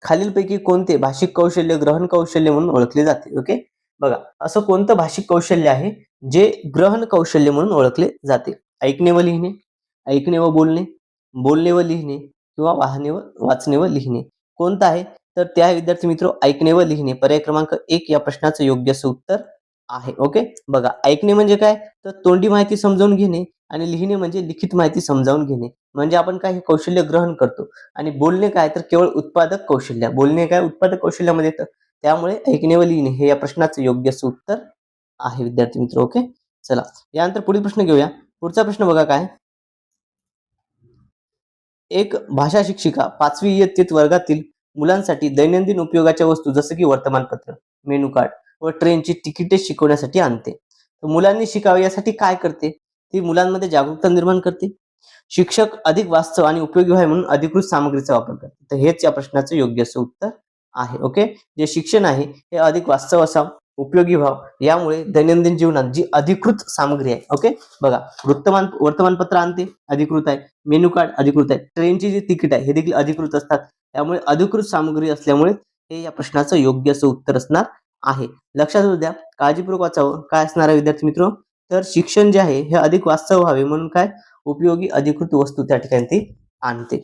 खालीलपैकी कोणते भाषिक कौशल्य ग्रहण कौशल्य म्हणून ओळखले जाते? ओके, बघा असं कोणतं भाषिक कौशल्य आहे जे ग्रहण कौशल्य म्हणून ओळखले जाते? ऐकणे व लिहिणे, ऐकणे व बोलणे, बोलणे व लिहिणे किंवा वाचणे व लिहिणे. कोणतं आहे? तर त्या विद्यार्थी मित्र ऐकणे व लिहिणे पर्याय क्रमांक 1 या प्रश्नाचं योग्य असं उत्तर आहे. ओके, बघा ऐकणे म्हणजे काय? तर तोंडी माहिती समजावून घेणे आणि लिहिणे म्हणजे लिखित माहिती समजावून घेणे. म्हणजे आपण काय हे कौशल्य ग्रहण करतो. आणि बोलणे काय? तर केवळ उत्पादक कौशल्य. बोलणे काय उत्पादक कौशल्यामध्ये येतं. त्यामुळे ऐकणे व लिहिणे हे या प्रश्नाचं योग्य असं उत्तर आहे विद्यार्थी मित्र. ओके, चला यानंतर पुढील प्रश्न घेऊया. पुढचा प्रश्न बघा काय? एक भाषा शिक्षिका 5वी इयत्तेत वर्गातील मुलांसाठी दैनंदिन उपयोगाच्या वस्तू जसं की वर्तमानपत्र, मेनू कार्ड व ट्रेनची तिकिटे शिकवण्यासाठी आणते. तर मुलांनी शिकावे यासाठी काय करते? ती मुलांमध्ये जागरूकता निर्माण करते. शिक्षक अधिक वास्तव आणि उपयोगी व्हावे म्हणून अधिकृत सामग्रीचा वापर करते. तर हेच या प्रश्नाचं योग्य असं उत्तर आहे. ओके, जे शिक्षण आहे हे अधिक वास्तव असावं, उपयोगी व्हावं, यामुळे दैनंदिन जीवनात जी अधिकृत सामग्री आहे, ओके, बघा वर्तमानपत्र आणते, अधिकृत आहे. मेनू कार्ड अधिकृत आहे. ट्रेनची जी तिकीट आहे हे देखील अधिकृत असतात. त्यामुळे अधिकृत सामग्री असल्यामुळे हे या प्रश्नाचं योग्य असं उत्तर असणार आहे. लक्षात असू द्या, काळजीपूर्वक वाचावं. काय असणार आहे विद्यार्थी मित्र? तर शिक्षण जे आहे हे अधिक वास्तव व्हावे म्हणून काय उपयोगी अधिकृत वस्तू त्या ठिकाणी ती आणते.